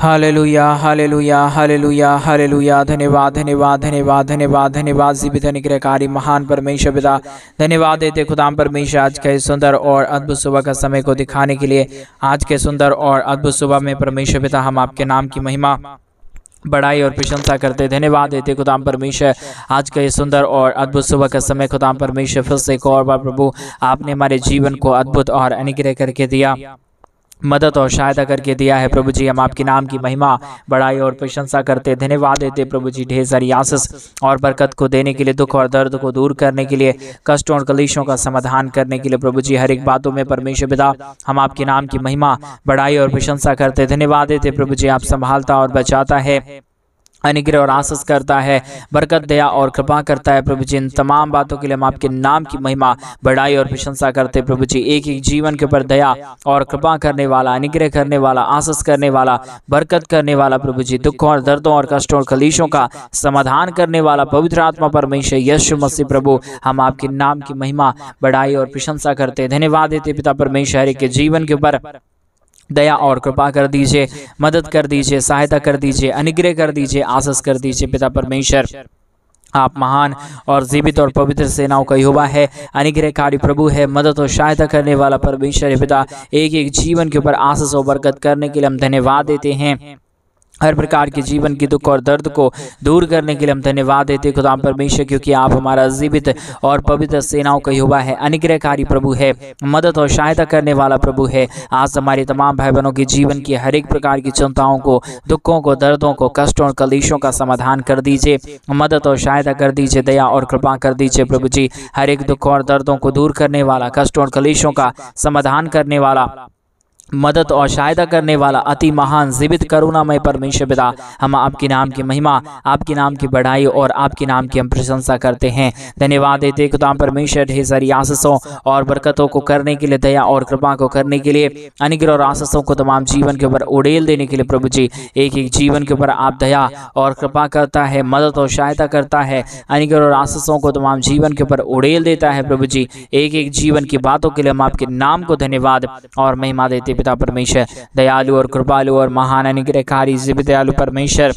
Hallelujah hallelujah hallelujah hallelujah. धन्यवाद धन्यवाद धन्यवाद धन्यवाद धन्यवाद जीवित अनुग्रहकारी महान परमेश्वर पिता, धन्यवाद देते खुदाम परमेश्वर आज के सुंदर और अद्भुत सुबह का समय को दिखाने के लिए। आज के सुंदर और अद्भुत सुबह में परमेश्वर पिता हम आपके नाम की महिमा बड़ाई और प्रशंसा करते धन्यवाद देते खुदाम परमेश्वर आज का ये सुंदर और अद्भुत सुबह का समय। खुदाम परमेश्वर फिर से एक और बार प्रभु आपने हमारे जीवन को अद्भुत और अनुग्रह करके दिया, मदद और सहायता करके दिया है प्रभु जी। हम आपके नाम की महिमा बड़ाई और प्रशंसा करते धन्यवाद देते प्रभु जी। ढेर सारी आशीष और बरकत को देने के लिए, दुख और दर्द को दूर करने के लिए, कष्टों और कलेशों का समाधान करने के लिए प्रभु जी। हर एक बातों में परमेश्वर पिता हम आपके नाम की महिमा बड़ाई और प्रशंसा करते धन्यवाद देते प्रभु जी। आप संभालता और बचाता है, अनुग्रह और आशीष करता है, बरकत दया और कृपा करता है प्रभु जी। इन तमाम बातों के लिए हम आपके नाम की महिमा बड़ाई और प्रशंसा करते प्रभु जी। एक एक जीवन के ऊपर दया और कृपा करने वाला, अनुग्रह करने वाला, आशीष करने वाला, बरकत करने वाला प्रभु जी। दुखों और दर्दों और कष्टों और कलेशों का समाधान करने वाला पवित्र आत्मा परमेश्वर यीशु मसीह प्रभु हम आपके नाम की महिमा बड़ाई और प्रशंसा करते धन्यवाद देते पिता परमेश्वर के जीवन के ऊपर दया और कृपा कर दीजिए, मदद कर दीजिए, सहायता कर दीजिए, अनुग्रह कर दीजिए, आशीष कर दीजिए पिता परमेश्वर। आप महान और जीवित और पवित्र सेनाओं का यहोवा है, अनुग्रहकारी प्रभु है, मदद और सहायता करने वाला परमेश्वर है पिता। एक एक जीवन के ऊपर आशीष और बरकत करने के लिए हम धन्यवाद देते हैं। हर प्रकार के जीवन की दुख और दर्द को दूर करने के लिए हम धन्यवाद देते खुदा परमेश्वर, क्योंकि आप हमारा जीवित और पवित्र सेनाओं का यहोवा है, अनुग्रहकारी प्रभु है, मदद और सहायता करने वाला प्रभु है। आज हमारे तमाम भाई बहनों के जीवन की हर एक प्रकार की चिंताओं को, दुखों को, दर्दों को, कष्टों और कलेशों का समाधान कर दीजिए, मदद और सहायता कर दीजिए, दया और कृपा कर दीजिए प्रभु जी। हर एक दुख और दर्दों को दूर करने वाला, कष्टों और कलेशों का समाधान करने वाला, मदद और सहायता करने वाला अति महान जीवित करुणामय परमेश्वर पिता हम आपके नाम की महिमा, आपके नाम की बढ़ाई और आपके नाम की हम प्रशंसा करते हैं। धन्यवाद देते खुदा परमेश्वर ढेर सारी आशीषों और बरकतों को करने के लिए, दया और कृपा को करने के लिए, अनुग्रह और आशीषों को तमाम जीवन के ऊपर उड़ेल देने के लिए प्रभु जी। एक एक जीवन के ऊपर आप दया और कृपा करता है, मदद और सहायता करता है, अनुग्रह और आशीषों को तमाम जीवन के ऊपर उड़ेल देता है प्रभु जी। एक एक जीवन की बातों के लिए हम आपके नाम को धन्यवाद और महिमा देते पिता परमेश्वर। दयालु और कृपालु और महान अनुग्रहकारी जीवित दयालु परमेश्वर,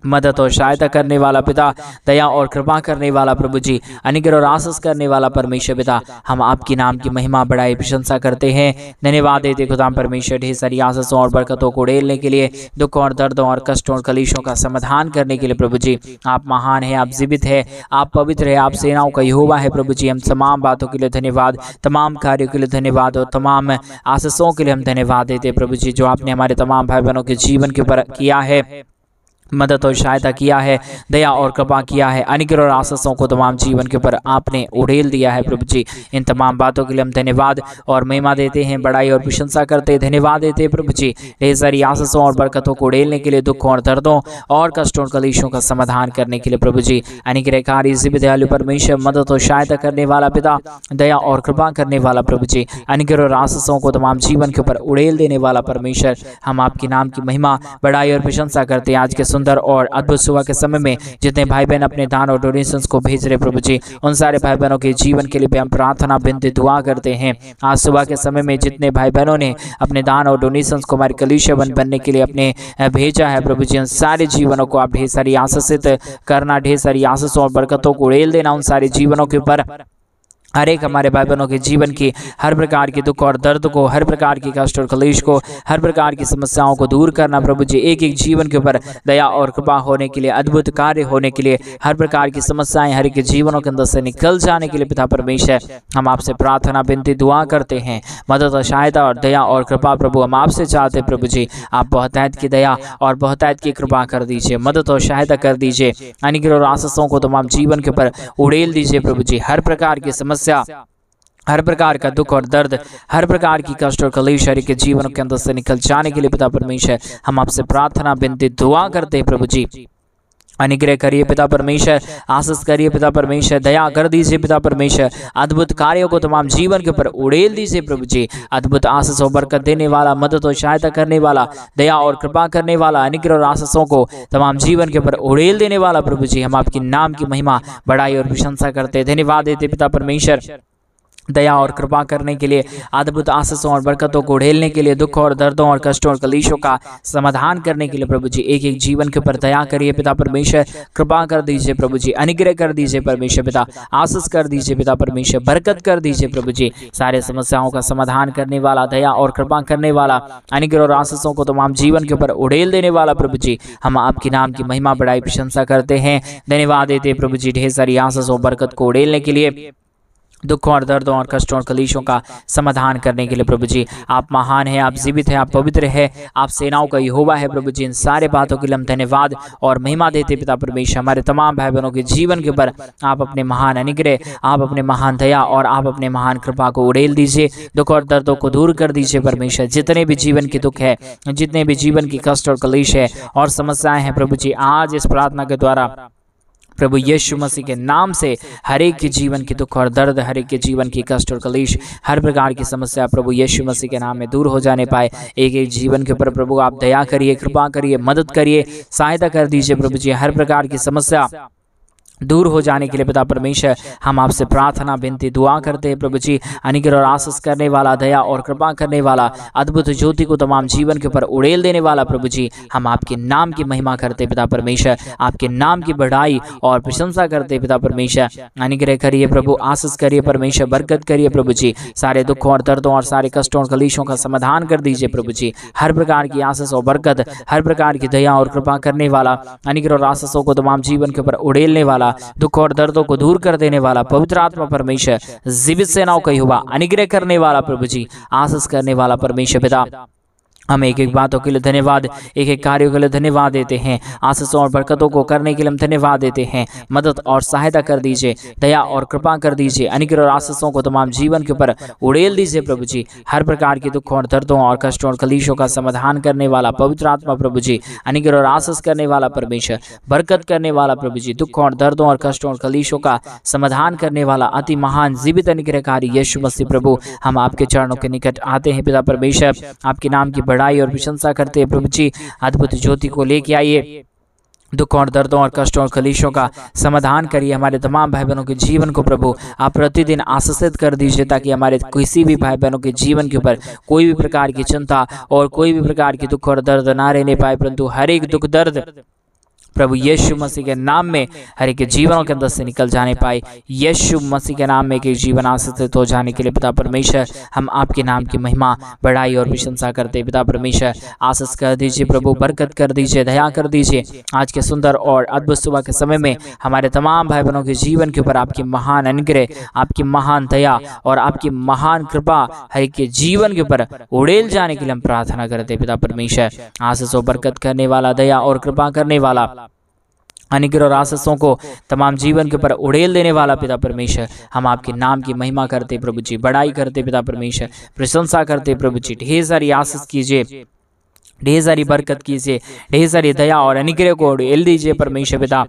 मदद और सहायता करने वाला पिता, दया और कृपा करने वाला प्रभु जी, अनुग्रह और आशीष करने वाला परमेश्वर पिता हम आपकी नाम की महिमा बड़ाई प्रशंसा करते हैं। धन्यवाद देते खुदा परमेश्वर ढेर सारी आशीषों और बरकतों को उड़ेलने के लिए, दुखों और दर्दों और कष्टों और कलेशों का समाधान करने के लिए प्रभु जी। आप महान है, आप जीवित है, आप पवित्र है, आप सेनाओं का यहोवा है प्रभु जी। हम तमाम बातों के लिए धन्यवाद, तमाम कार्यों के लिए धन्यवाद और तमाम आशीषों के लिए हम धन्यवाद देते प्रभु जी, जो आपने हमारे तमाम भाई बहनों के जीवन के ऊपर किया है, मदद और सहायता किया है, दया और कृपा किया है, अनुग्रह और आशीषों को तमाम जीवन के ऊपर आपने उड़ेल दिया है प्रभु जी। इन तमाम बातों के लिए हम धन्यवाद और महिमा देते हैं, बड़ाई और प्रशंसा करते धन्यवाद देते प्रभु जी। ढेर सारी आशीषों और बरकतों को उड़ेलने के लिए, दुखों और दर्दों और कष्टों और कलेशों का समाधान करने के लिए प्रभु जी। अनुग्रहकारी जीवित दयालु परमेश्वर, मदद और सहायता करने वाला पिता, दया और कृपा करने वाला प्रभु जी, अनुग्रह और आशीषों को तमाम जीवन के ऊपर उड़ेल देने वाला परमेश्वर हम आपके नाम की महिमा बड़ाई और प्रशंसा करते हैं। आज के सुंदर और अद्भुत सुबह के समय में जितने भाई बहन अपने दान और डोनेशंस को भेज रहे प्रभु जी, उन सारे भाई बहनों के जीवन के लिए भी हम प्रार्थना विनती दुआ करते हैं। आज सुबह के समय में जितने भाई बहनों ने अपने दान और डोनेशंस को हमारे कलीसिया बनने के लिए अपने भेजा है प्रभु जी, उन सारे जीवनों को आप ढेर सारी आशीषित करना, ढेर सारी आशीषों और बरकतों को उड़ेल देना उन सारे जीवनों के ऊपर। हर एक हमारे भाई बहनों के जीवन की हर प्रकार के दुख और दर्द को, हर प्रकार की कष्ट और कलेश को, हर प्रकार की समस्याओं को दूर करना प्रभु जी। एक एक जीवन के ऊपर दया और कृपा होने के लिए, अद्भुत कार्य होने के लिए, हर प्रकार की समस्याएं हर एक जीवनों के अंदर से निकल जाने के लिए पिता परमेश्वर हम आपसे प्रार्थना विनती दुआ करते हैं। मदद और सहायता और दया और कृपा प्रभु हम आपसे चाहते हैं प्रभु जी। आप बहुतायत की दया और बहुतायत की कृपा कर दीजिए, मदद और सहायता कर दीजिए, अनुग्रह और आशीषों को तमाम जीवन के ऊपर उड़ेल दीजिए प्रभु जी। हर प्रकार की समस्या, हर प्रकार का दुख और दर्द, हर प्रकार की कष्ट और कलेश हर के जीवन के अंदर से निकल जाने के लिए पिता परमेश्वर हम आपसे प्रार्थना विनती दुआ करते हैं प्रभु जी। अनुग्रह करिए पिता परमेश्वर, आशीष करिए पिता परमेश्वर, दया कर दीजिए पिता परमेश्वर, अद्भुत कार्यों को तमाम जीवन के ऊपर उड़ेल दीजिए प्रभु जी। अद्भुत आशीष और बरकत देने वाला, मदद और सहायता करने वाला, दया और कृपा करने वाला, अनुग्रह और आशीषों को तमाम जीवन के ऊपर उड़ेल देने वाला प्रभु जी हम आपके नाम की महिमा बड़ाई और प्रशंसा करते धन्यवाद देते पिता परमेश्वर। दया और कृपा करने के लिए, अद्भुत आशीषों और बरकतों को उड़ेलने के लिए, दुख और दर्दों और कष्टों और कलेशों का समाधान करने के लिए प्रभु जी एक एक जीवन के ऊपर दया करिए पिता परमेश्वर, कृपा कर दीजिए प्रभु जी, अनुग्रह कर दीजिए परमेश्वर पिता, आशीष कर दीजिए पिता परमेश्वर, बरकत कर दीजिए प्रभु जी। सारे समस्याओं का समाधान करने वाला, दया और कृपा करने वाला, अनुग्रह और आशीषों को तमाम जीवन के ऊपर उड़ेल देने वाला प्रभु जी, हम आपके नाम की महिमा बढ़ाई प्रशंसा करते हैं, धन्यवाद देते प्रभु जी ढेर सारी आशीष और बरकत को उड़ेलने के लिए, दुखों और दर्दों और कष्टों और कलेशों का समाधान करने के लिए प्रभु जी। आप महान हैं, आप जीवित हैं, आप पवित्र हैं, आप सेनाओं का यहोवा है प्रभु जी। इन सारे बातों के लिए हम धन्यवाद और महिमा देते पिता परमेश्वर। हमारे तमाम भाई बहनों के जीवन के ऊपर आप अपने महान अनुग्रह, आप अपने महान दया और आप अपने महान कृपा को उड़ेल दीजिए, दुख और दर्दों को दूर कर दीजिए परमेश्वर। जितने भी जीवन के दुख है, जितने भी जीवन की कष्ट और कलेश है और समस्याएं हैं प्रभु जी, आज इस प्रार्थना के द्वारा प्रभु यीशु मसीह के नाम से हर एक के जीवन की दुख और दर्द, हर एक के जीवन की कष्ट और कलेश, हर प्रकार की समस्या प्रभु यीशु मसीह के नाम में दूर हो जाने पाए। एक एक जीवन के ऊपर प्रभु आप दया करिए, कृपा करिए, मदद करिए, सहायता कर दीजिए प्रभु जी। हर प्रकार की समस्या दूर हो जाने के लिए पिता परमेश्वर हम आपसे प्रार्थना, विनती, दुआ करते हैं प्रभु जी। अनुग्रह और आशीष करने वाला, दया और कृपा करने वाला, अद्भुत ज्योति को तमाम जीवन के ऊपर उड़ेल देने वाला प्रभु जी, हम आपके नाम की महिमा करते पिता परमेश्वर, आपके नाम की बढ़ाई और प्रशंसा करते पिता परमेश्वर। अनुग्रह करिए प्रभु, आशीष करिए परमेश्वर, बरकत करिए प्रभु जी। सारे दुखों और दर्दों और सारे कष्टों और कलेशों का समाधान कर दीजिए प्रभु जी। हर प्रकार की आशीष और बरकत, हर प्रकार की दया और कृपा करने वाला, अनुग्रह और आशीषों को तमाम जीवन के ऊपर उड़ेलने वाला, दुख और दर्दों को दूर कर देने वाला पवित्र आत्मा परमेश्वर, जीवित सेनाओं का यहोवा, अनुग्रह करने वाला प्रभु जी, आशीष करने वाला परमेश्वर पिता, हम एक एक बातों के लिए धन्यवाद, एक एक कार्यों के लिए धन्यवाद देते हैं, आशीषों और बरकतों को करने के लिए हम धन्यवाद देते हैं। मदद और सहायता कर दीजिए, दया और कृपा कर दीजिए, अनुग्रह और आशीषों को तमाम जीवन के ऊपर उड़ेल दीजिए प्रभु जी। हर प्रकार के दुखों और दर्दों और कष्टों और कलेशों का समाधान करने वाला पवित्र आत्मा प्रभु जी, अनुग्रह और आशीष करने वाला परमेश्वर, बरकत करने वाला प्रभु जी, दुखों और दर्दों और कष्टों और कलेशों का समाधान करने वाला अति महान जीवित अनुग्रहकारी यीशु मसीह प्रभु, हम आपके चरणों के निकट आते हैं पिता परमेश्वर, आपके नाम की बढ़ाई और प्रशंसा करते हैं प्रभु जी। अद्भुत ज्योति को लेके आइए, दुखों और दर्दों और कष्टों और कलेशों का समाधान करिए। हमारे तमाम भाई बहनों के जीवन को प्रभु आप प्रतिदिन आशीषित कर दीजिए, ताकि हमारे किसी भी भाई बहनों के जीवन के ऊपर कोई भी प्रकार की चिंता और कोई भी प्रकार की दुख और दर्द ना रहने पाए, परंतु हर एक दुख दर्द प्रभु यीशु मसीह के नाम में हर एक जीवनों के अंदर से निकल जाने पाए। यीशु मसीह के नाम में एक जीवन आशीषित हो जाने के लिए पिता परमेश्वर, हम आपके नाम की महिमा, बढ़ाई और प्रशंसा करते पिता परमेश्वर। आशीष कर दीजिए प्रभु, बरकत कर दीजिए, दया कर दीजिए। आज के सुंदर और अद्भुत सुबह के समय में हमारे तमाम भाई बहनों के जीवन के ऊपर आपकी महान अनुग्रह, आपकी महान दया और आपकी महान कृपा हर एक के जीवन के ऊपर उड़ेल जाने के लिए हम प्रार्थना करते पिता परमेश्वर। आशीष और बरकत करने वाला, दया और कृपा करने वाला, अनुग्रह और आशीषों को तमाम जीवन के ऊपर उड़ेल देने वाला पिता परमेश्वर, हम आपके नाम की महिमा करते प्रभु जी, बढ़ाई करते पिता परमेश्वर, प्रशंसा करते प्रभु जी। ढेर सारी आशीष कीजिए, ढेर सारी बरकत कीजिए, ढेर सारी दया और अनुग्रह को उड़ेल दीजिए परमेश्वर पिता।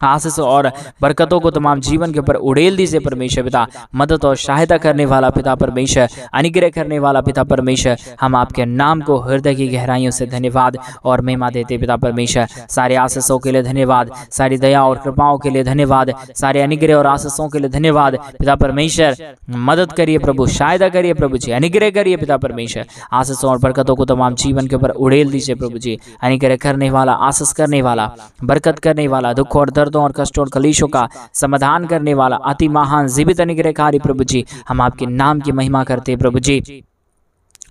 आशीष और बरकतों को तमाम जीवन के ऊपर उड़ेल दीजिए परमेश्वर पिता। मदद और सहायता करने वाला पिता परमेश्वर, अनुग्रह करने वाला पिता परमेश्वर, हम आपके नाम को हृदय की गहराइयों से धन्यवाद और महिमा देते पिता परमेश्वर। सारे आशीषों के लिए धन्यवाद, सारी दया और कृपाओं के लिए धन्यवाद, सारे अनुग्रह और आशीषों के लिए धन्यवाद पिता परमेश्वर। मदद करिए प्रभु, सहायता करिए प्रभु जी, अनुग्रह करिए पिता परमेश्वर। आशीषों और बरकतों को तमाम जीवन के ऊपर उड़ेल दीजिए प्रभु जी। अनुग्रह करने वाला, आशीष करने वाला, बरकत करने वाला, दुख और दर्दों और कष्टों और कलेशों का समाधान करने वाला अति महान जीवित अनुग्रहकारी प्रभु जी, हम आपके नाम की महिमा करते हैं प्रभु जी।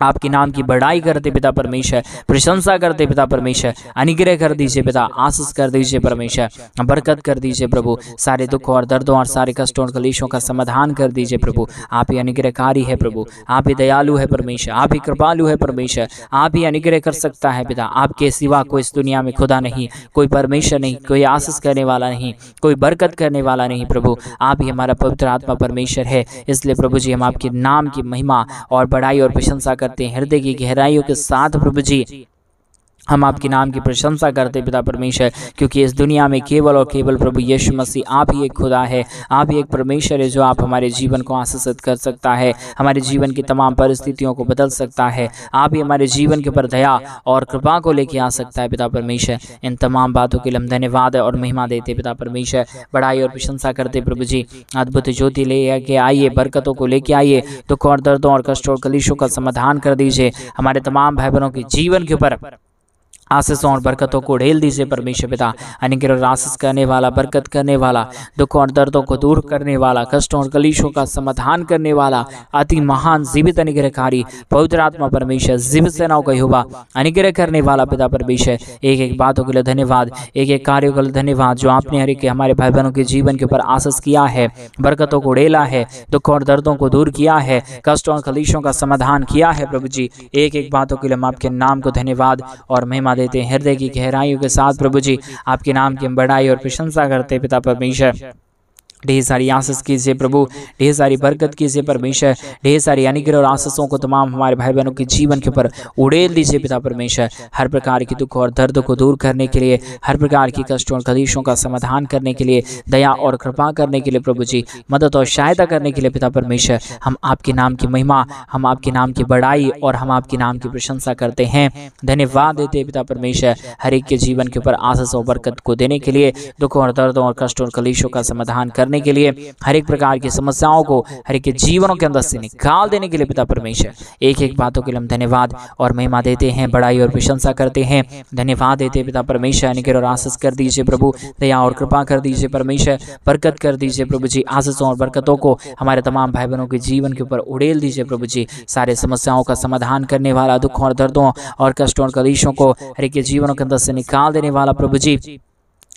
आपके नाम की बढ़ाई करते पिता परमेश्वर, प्रशंसा करते पिता परमेश्वर। अनुग्रह कर दीजिए पिता, आशीष कर दीजिए परमेश्वर, बरकत कर दीजिए प्रभु। सारे दुखों और दर्दों और सारे कष्टों और कलेशों का समाधान कर दीजिए प्रभु। आप ही अनुग्रहकारी है प्रभु, आप ही दयालु है परमेश्वर, आप ही कृपालु है परमेश्वर, आप ही अनुग्रह कर सकता है पिता। आपके सिवा कोई इस दुनिया में खुदा नहीं, कोई परमेश्वर नहीं, कोई आशीष करने वाला नहीं, कोई बरकत करने वाला नहीं प्रभु। आप ही हमारा पवित्र आत्मा परमेश्वर है। इसलिए प्रभु जी हम आपके नाम की महिमा और बढ़ाई और प्रशंसा करते हैं हृदय की गहराइयों के साथ प्रभु जी। हम आपके नाम की प्रशंसा करते पिता परमेश्वर, क्योंकि इस दुनिया में केवल और केवल प्रभु यीशु मसीह आप ही एक खुदा है, आप ही एक परमेश्वर है जो आप हमारे जीवन को आशीषित कर सकता है, हमारे जीवन की तमाम परिस्थितियों को बदल सकता है, आप ही हमारे जीवन के ऊपर दया और कृपा को लेके आ सकता है पिता परमेश्वर। इन तमाम बातों के लिए हम धन्यवाद और महिमा देते पिता परमेश्वर, बड़ाई और प्रशंसा करते प्रभु जी। अद्भुत ज्योति लेके आइए, बरकतों को लेके आइए, दुख और दर्दों और कष्टों और कलेशों का समाधान कर दीजिए, हमारे तमाम भाई बहनों के जीवन के ऊपर आशीषों और बरकतों को ढेल दीजिए परमेश्वर पिता। अनुग्रह और आशीष करने वाला, बरकत करने वाला, दुख और दर्दों को दूर करने वाला, कष्टों और कलेशों का समाधान करने वाला, अति महान जीवित अनुग्रहकारी पवित्र आत्मा परमेश्वर, जीवित सेनाओं का यहोवा, अनुग्रह करने वाला पिता परमेश्वर, एक एक बातों के लिए धन्यवाद, एक एक कार्यों के लिए धन्यवाद जो आपने हर एक हमारे भाई बहनों के जीवन के ऊपर आशीष किया है, बरकतों को ढेला है, दुख और दर्दों को दूर किया है, कष्टों और कलेशों का समाधान किया है प्रभु जी। एक एक बातों के लिए हम आपके नाम को धन्यवाद और महिमा देते हैं, हृदय की गहराइयों के साथ प्रभु जी आपके नाम की हम बड़ाई और प्रशंसा करते पिता परमेश्वर। ढेर सारी आशीष कीजिए प्रभु, ढेर सारी बरकत कीजिए परमेश्वर, ढेर सारी अनुग्रह और आशीषों को तमाम हमारे भाई बहनों के जीवन के ऊपर उड़ेल दीजिए पिता परमेश्वर। हर प्रकार की दुख और दर्द को दूर करने के लिए, हर प्रकार की कष्टों और कलेशों का समाधान करने के लिए, दया और कृपा करने के लिए प्रभु जी, मदद और सहायता करने के लिए पिता परमेश्वर, हम आपके नाम की महिमा, हम आपके नाम की बड़ाई और हम आपके नाम की प्रशंसा करते हैं, धन्यवाद देते हैं पिता परमेश्वर। हर एक के जीवन के ऊपर आशीष और बरकत को देने के लिए, दुख और दर्दों और कष्टों और कलेशों का समाधान करने के लिए, हर एक प्रकार की समस्याओं को हर एक के जीवनों के अंदर से निकाल देने के लिए पिता परमेश्वर, एक एक बातों के लिए हम धन्यवाद और महिमा देते हैं, बड़ाई और प्रशंसा करते हैं, धन्यवाद देते हैं पिता परमेश्वर। अनुग्रह और आशीष कर दीजिए प्रभु, दया और कृपा कर दीजिए परमेश्वर, बरकत कर दीजिए प्रभु जी, आशीषों और बरकतों को हमारे तमाम भाई बहनों के जीवन के ऊपर उड़ेल दीजिए प्रभु जी। सारे समस्याओं का समाधान करने वाला, दुख और दर्दों और कष्टों और कलेशों को हर एक के जीवनों के अंदर से निकाल देने वाला प्रभु जी,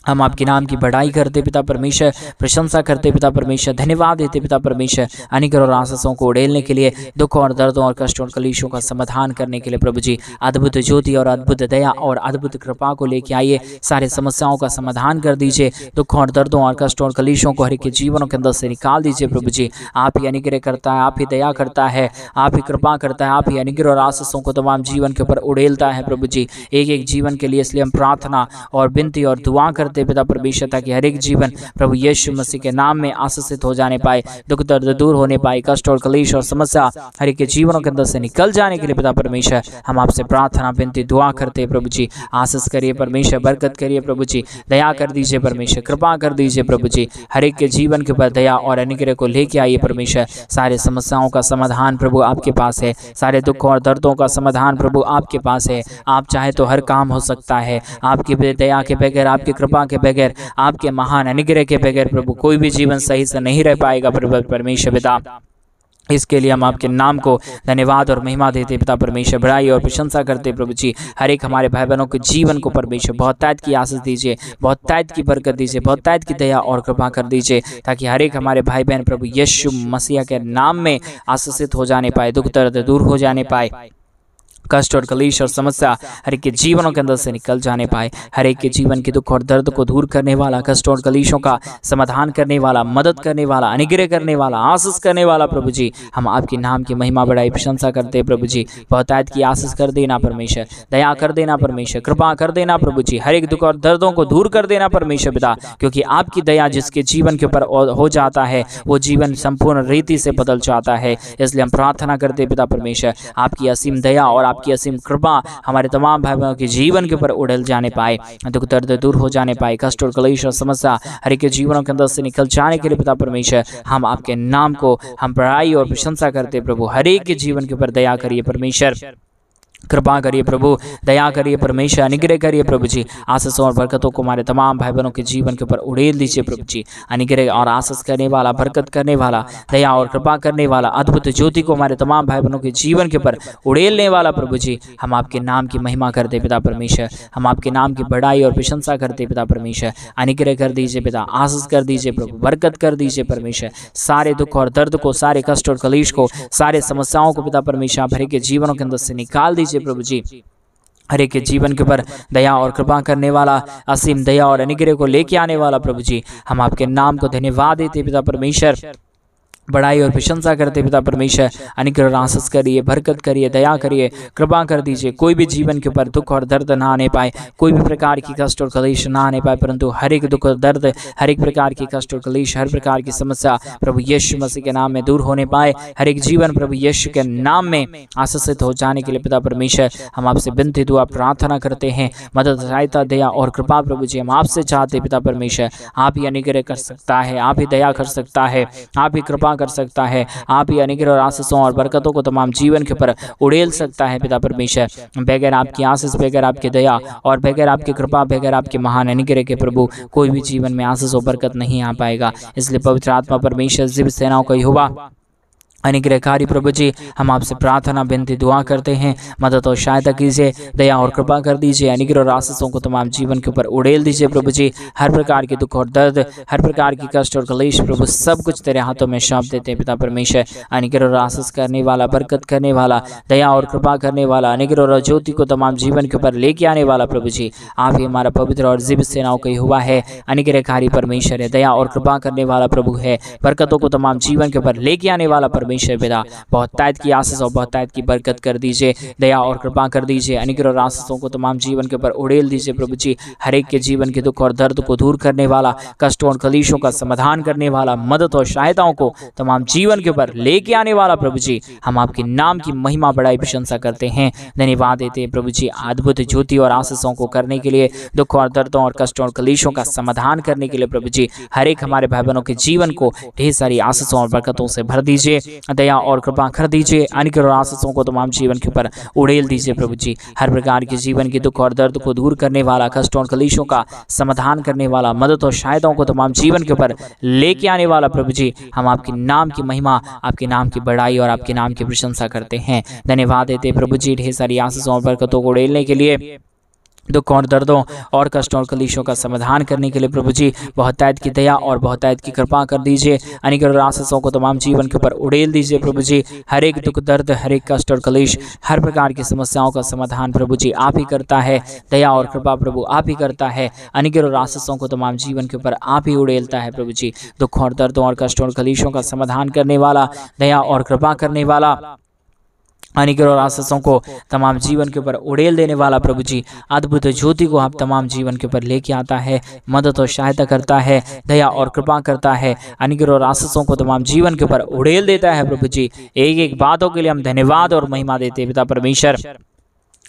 हम आपके नाम की बड़ाई करते पिता परमेश्वर, प्रशंसा करते पिता परमेश्वर, धन्यवाद देते पिता परमेश्वर। अनुग्रह और आशीषों को उड़ेलने के लिए, दुख और दर्दों और कष्टों और कलेशों का समाधान करने के लिए प्रभु जी, अद्भुत ज्योति और अद्भुत दया और अद्भुत कृपा को लेके आइए, सारे समस्याओं का समाधान कर दीजिए, दुख और दर्दों और कष्टों और कलेशों को हर एक के जीवनों के अंदर से निकाल दीजिए प्रभु जी। आप ही अनुग्रह करता है, आप ही दया करता है, आप ही कृपा करता है, आप ही अनुग्रह और आशीषों को तमाम जीवन के ऊपर उड़ेलता है प्रभु जी, एक एक जीवन के लिए। इसलिए हम प्रार्थना और विनती और दुआ करते पिता परमेश्वर, ताकि हर एक जीवन प्रभु यीशु मसीह के नाम में आशीषित हो जाने पाए, दुख दर्द दूर होने पाए, कष्ट और कलेश और समस्या हर एक के जीवनों के अंदर से निकल जाने के लिए पिता परमेश्वर, हम आपसे प्रार्थना विनती दुआ करते हैं प्रभु जी। आशीष करिए परमेश्वर, बरकत करिए प्रभु जी, दया कर दीजिए परमेश्वर, कृपा कर दीजिए प्रभु जी, हर एक के जीवन के ऊपर दया और अनुग्रह को लेके आइए परमेश्वर। सारे समस्याओं का समाधान प्रभु आपके पास है, सारे दुख और दर्दों का समाधान प्रभु आपके पास है। आप चाहे तो हर काम हो सकता है, आपकी दया के बगैर, आपकी कृपा के बगैर, आपके महान अनुग्रह के बगैर प्रभु कोई भी जीवन सही से नहीं रह पाएगा प्रभु परमेश्वर पिता। इसके लिए हम आपके नाम को धन्यवाद और महिमा देते पिता परमेश्वर, बड़ाई और प्रशंसा करते प्रभु जी। हर एक हमारे भाई बहनों के जीवन को परमेश्वर बहुत तायत की आशीष दीजिए, बहुत तायत की बरकत दीजिए, बहुत तायत की दया और कृपा कर दीजिए, ताकि हर एक हमारे भाई बहन प्रभु यीशु मसीह के नाम में आशीषित हो जाने पाए, दुख दर्द दूर हो जाने पाए, कष्ट और कलेश और समस्या हर एक के जीवनों के अंदर से निकल जाने पाए। हर एक के जीवन के दुख और दर्द को दूर करने वाला, कष्ट और कलेशों का समाधान करने वाला, मदद करने वाला, अनुग्रह करने वाला, आशीष करने वाला प्रभु जी, हम आपके नाम की महिमा बड़ाई प्रशंसा करते हैं प्रभु जी। बहुतायत की आशीष कर देना परमेश्वर, दया कर देना परमेश्वर, कृपा कर देना प्रभु जी, हर एक दुख और दर्दों को दूर कर देना परमेश्वर पिता, क्योंकि आपकी दया जिसके जीवन के ऊपर हो जाता है वो जीवन संपूर्ण रीति से बदल जाता है। इसलिए हम प्रार्थना करते पिता परमेश्वर, आपकी असीम दया और आपकी असीम कृपा हमारे तमाम भाई बहनों के जीवन के ऊपर उड़ल जाने पाए, दुख दर्द दूर हो जाने पाए, कष्ट और कलेश और समस्या हर एक के जीवनों के अंदर से निकल जाने के लिए पिता परमेश्वर, हम आपके नाम को हम बड़ाई और प्रशंसा करते प्रभु। हर एक के जीवन के ऊपर दया करिए परमेश्वर, कृपा करिए प्रभु, दया करिए परमेश्वर, अनुग्रह करिए प्रभु जी। आशीष और बरकतों को हमारे तमाम भाई बहनों के जीवन के ऊपर उड़ेल दीजिए प्रभु जी। अनुग्रह और आशीष करने वाला, बरकत करने वाला, दया और कृपा करने वाला, अद्भुत ज्योति को हमारे तमाम भाई बहनों के जीवन के ऊपर उड़ेलने वाला प्रभु जी, हम आपके नाम की महिमा करते पिता परमेश्वर, हम आपके नाम की बड़ाई और प्रशंसा करते पिता परमेश्वर। अनुग्रह कर दीजिए पिता, आशीष कर दीजिए प्रभु, बरकत कर दीजिए परमेश्वर। सारे दुख और दर्द को, सारे कष्ट और कलेश को, सारे समस्याओं को पिता परमेश्वर भरे के जीवनों के अंदर से निकाल दीजिए प्रभु जी। हर एक के जीवन के ऊपर दया और कृपा करने वाला, असीम दया और अनुग्रह को लेके आने वाला प्रभु जी, हम आपके नाम को धन्यवाद देते पिता परमेश्वर। बड़ाई और प्रशंसा करते पिता परमेश्वर, अनुग्रह और आशीष करिए, बरकत करिए, दया करिए, कृपा कर दीजिए। कोई भी जीवन के ऊपर दुख और दर्द ना आने पाए, कोई भी प्रकार की कष्ट और कलेश ना आने पाए, परंतु हर एक दुख और दर्द, हर एक प्रकार की कष्ट और कलेश, हर प्रकार की समस्या प्रभु यीशु मसीह के नाम में दूर होने पाए। हर एक जीवन प्रभु यीशु के नाम में आशीषित हो जाने के लिए पिता परमेश्वर हम आपसे विनती दुआ प्रार्थना करते हैं। मदद, सहायता, दया और कृपा प्रभु जी हम आपसे चाहते पिता परमेश्वर। आप ही अनुग्रह कर सकता है, आप ही दया कर सकता है, आप ही कृपा कर सकता है, आप ही अनुग्रह और आशीषों और बरकतों को तमाम जीवन के ऊपर उड़ेल सकता है पिता परमेश्वर। बगैर आपकी आशीष, बगैर आपकी दया और बगैर आपकी कृपा, बगैर आपके महान अनुग्रह के प्रभु कोई भी जीवन में आशीष और बरकत नहीं आ पाएगा। इसलिए पवित्र आत्मा परमेश्वर जीवित सेनाओं का यहोवा अनुग्रहकारी प्रभु जी हम आपसे प्रार्थना विनती दुआ करते हैं। मदद और सहायता कीजिए, दया और कृपा कर दीजिए, अनुग्रह और आशीषों को तमाम जीवन के ऊपर उड़ेल दीजिए प्रभु जी। हर प्रकार के दुख और दर्द, हर प्रकार की कष्ट और कलेश प्रभु सब कुछ तेरे हाथों में सौंप देते हैं पिता परमेश्वर। अनुग्रह और आशीष करने वाला, बरकत करने वाला, दया और कृपा करने वाला, अनुग्रह और ज्योति को तमाम जीवन के ऊपर लेके आने वाला प्रभु जी आप ही हमारा पवित्र और जीवित सेनाओं का हुआ है। अनुग्रहकारी परमेश्वर है, दया और कृपा करने वाला प्रभु है, बरकतों को तमाम जीवन के ऊपर लेके आने वाला परमेश्वर पिता बहुत तायत की आशीष और बहुत तायत की बरकत कर दीजिए, दया और कृपा कर दीजिए, अनुग्रह और आशीषों को तमाम जीवन के ऊपर उड़ेल दीजिए प्रभु जी। हर एक के जीवन के दुख और दर्द को दूर करने वाला, कष्टों और कलेशों का समाधान करने वाला, मदद और सहायताओं को तमाम जीवन के ऊपर लेके आने वाला प्रभु जी हम आपके नाम की महिमा बढ़ाई प्रशंसा करते हैं, धन्यवाद देते हैं प्रभु जी। अद्भुत ज्योति और आशीषों को करने के लिए, दुख और दर्दों और कष्टों और कलेशों का समाधान करने के लिए प्रभु जी हर एक हमारे भाई बहनों के जीवन को ढेर सारी आशीषों और बरकतों से भर दीजिए, दया और कृपा कर दीजिए, अनुग्रह और आशीषों को तमाम जीवन के ऊपर उड़ेल दीजिए प्रभु जी। हर प्रकार के जीवन के दुख और दर्द को दूर करने वाला, कष्टों और कलेशों का समाधान करने वाला, मदद और सहायताओं को तमाम जीवन के ऊपर लेके आने वाला प्रभु जी हम आपके नाम की महिमा, आपके नाम की बड़ाई और आपके नाम की प्रशंसा करते हैं, धन्यवाद देते प्रभु जी। ढेर सारी आशीषों और बरकतों को उड़ेलने के लिए, दुख और दर्दों और कष्टों और कलेशों का समाधान करने के लिए प्रभु जी बहुत तायत की दया और बहुत तायत की कृपा कर दीजिए, अनुग्रह और आशीषों को तमाम जीवन के ऊपर उड़ेल दीजिए प्रभु जी। हर एक दुख दर्द, हर एक कष्ट और कलेश, हर प्रकार की समस्याओं का समाधान प्रभु जी आप ही करता है, दया और कृपा प्रभु आप ही करता है, अनुग्रह और आशीषों को तमाम जीवन के ऊपर आप ही उड़ेलता है प्रभु जी। दुख और दर्दों और कष्टों और कलेशों का समाधान करने वाला, दया और कृपा करने वाला, अनुग्रह और आशीषों को तमाम जीवन के ऊपर उड़ेल देने वाला प्रभु जी अद्भुत ज्योति को आप तमाम जीवन के ऊपर लेके आता है, मदद और सहायता करता है, दया और कृपा करता है, अनुग्रह और आशीषों को तमाम जीवन के ऊपर उड़ेल देता है प्रभु जी। एक एक बातों के लिए हम धन्यवाद और महिमा देते पिता परमेश्वर,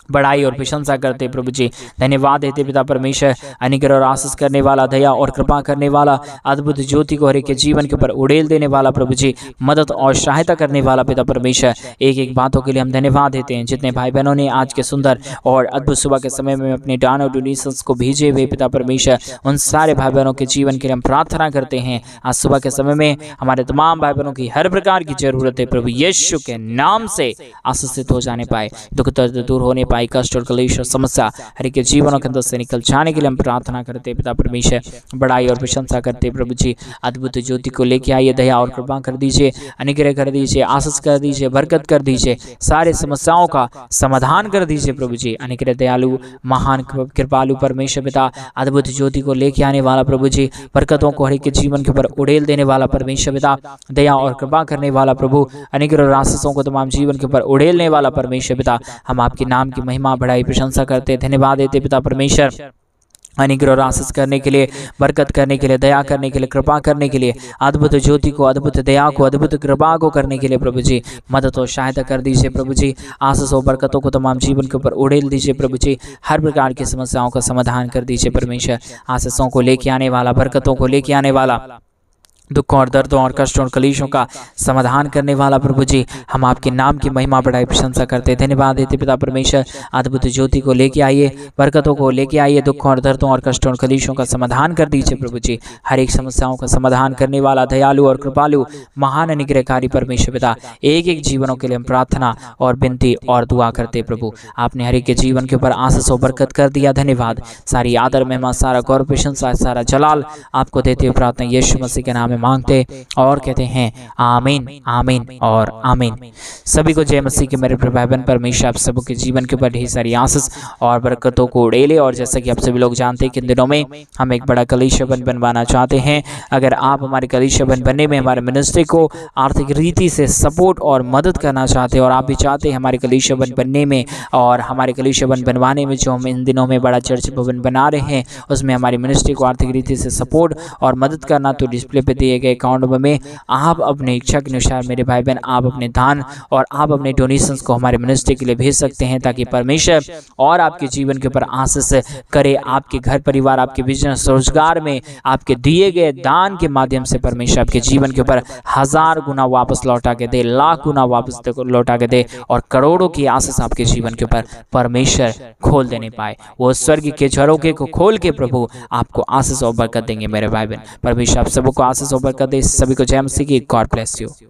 बड़ाई और प्रशंसा करते प्रभु जी, धन्यवाद देते पिता परमेश्वर। अनुग्रह और आशीष करने वाला, दया और कृपा करने वाला, अद्भुत ज्योति को हर एक के जीवन के ऊपर उड़ेल देने वाला प्रभु जी, मदद और सहायता करने वाला पिता परमेश्वर, एक एक बातों के लिए हम धन्यवाद देते हैं। जितने भाई बहनों ने आज के सुंदर और अद्भुत सुबह के समय में अपने दान और डोनेशंस को भेजे हुए पिता परमेश्वर, उन सारे भाई बहनों के जीवन के लिए हम प्रार्थना करते हैं। आज सुबह के समय में हमारे तमाम भाई बहनों की हर प्रकार की जरूरत है प्रभु यीशु के नाम से आशीषित हो जाने पाए, दुख दर्द दूर होने पाए, कष्ट और कलेश और समस्या हर एक के जीवनों के अंदर से निकल जाने के लिए हम प्रार्थना करते पिता परमेश्वर, बड़ाई और प्रशंसा करते प्रभु जी। अद्भुत ज्योति को लेके आइए, दया और कृपा कर दीजिए, अनुग्रह कर दीजिए, आशीष कर दीजिए, बरकत कर दीजिए, सारे समस्याओं का समाधान कर दीजिए प्रभु जी। अनुग्रह दयालु महान कृपालु परमेश्वर पिता, अद्भुत ज्योति को लेके आने वाला प्रभु जी, बरकतों को हर एक के जीवन के ऊपर उड़ेल देने वाला परमेश्वर पिता, दया और कृपा करने वाला प्रभु, अनुग्रह और आशीषों को तमाम जीवन के ऊपर उड़ेलने वाला परमेश्वर पिता, हम आपके नाम की महिमा बड़ाई प्रशंसा करते, धन्यवाद देते पिता परमेश्वर। अनुग्रह और आशीष करने के लिए, बरकत करने के लिए, दया करने के लिए, कृपा करने के लिए, अद्भुत ज्योति को, अद्भुत दया को, अद्भुत कृपा को करने के लिए प्रभु जी मदद और सहायता कर दीजिए प्रभु जी। आशीष और बरकतों को तमाम जीवन के ऊपर उड़ेल दीजिए प्रभु जी। हर प्रकार की समस्याओं का समाधान कर दीजिए परमेश्वर। आशीषों को लेके आने वाला, बरकतों को लेके आने वाला, दुखों और दर्दों और कष्टों और कलेशों का समाधान करने वाला प्रभु जी, हम आपके नाम की महिमा बढ़ाई प्रशंसा करते, धन्यवाद देते पिता परमेश्वर। अद्भुत ज्योति को लेके आइए, बरकतों को लेके आइए, दुखों और दर्दों और कष्टों और कलेशों का समाधान कर दीजिए प्रभु जी। हर एक समस्याओं का समाधान करने वाला दयालु और कृपालु महान अनुग्रहकारी परमेश्वर पिता, एक एक जीवनों के लिए हम प्रार्थना और विनती और दुआ करते प्रभु। आपने हर एक के जीवन के ऊपर आशीष और बरकत कर दिया, धन्यवाद। सारी आदर महिमा, सारा गौरव प्रशंसा, सारा जलाल आपको देते हुए प्रार्थना यीशु मसीह के नाम में मांगते और कहते हैं आमीन, आमीन और आमीन। सभी को जय मसीह के मेरे भाई बहन। परमेश्वर आप सबके जीवन के ऊपर ढेर सारी आशीष और बरकतों को उड़ेले। और जैसा कि आप सभी लोग जानते हैं कि इन दिनों में हम एक बड़ा कलीसिया बनवाना चाहते हैं। अगर आप हमारे कलीसिया बनने में हमारे मिनिस्ट्री को आर्थिक रीति से सपोर्ट और मदद करना चाहते हैं, और आप भी चाहते हैं हमारे कलीसिया बनने में और हमारे कलीसिया बनवाने में जो हम इन दिनों में बड़ा चर्च भवन बना रहे हैं उसमें हमारी मिनिस्ट्री को आर्थिक रीति से सपोर्ट और मदद करना, तो डिस्प्ले पे दिए गए अकाउंट में आप अपने इच्छा के अनुसार मेरे भाई बहन आप अपने दान और आप अपने डोनेशंस को हमारे मिनिस्ट्री के लिए भेज सकते हैं, ताकि परमेश्वर और आपके जीवन के ऊपर आशीष करे। आपके घर परिवार, आपके बिजनेस, रोजगार में आपके दिए गए दान के माध्यम से परमेश्वर आपके जीवन के ऊपर 1000 गुना वापस लौटा के दे, लाख गुना वापस लौटा के दे, और करोड़ों की आशीष आपके जीवन के ऊपर परमेश्वर खोल देने पाए। वो स्वर्ग के झरोखे को खोल के प्रभु आपको आशीष और बरकत देंगे मेरे भाई बहन। परमेश्वर आप सबको आशीष और बरकत दे। सभी को जय मसीह की। God bless you.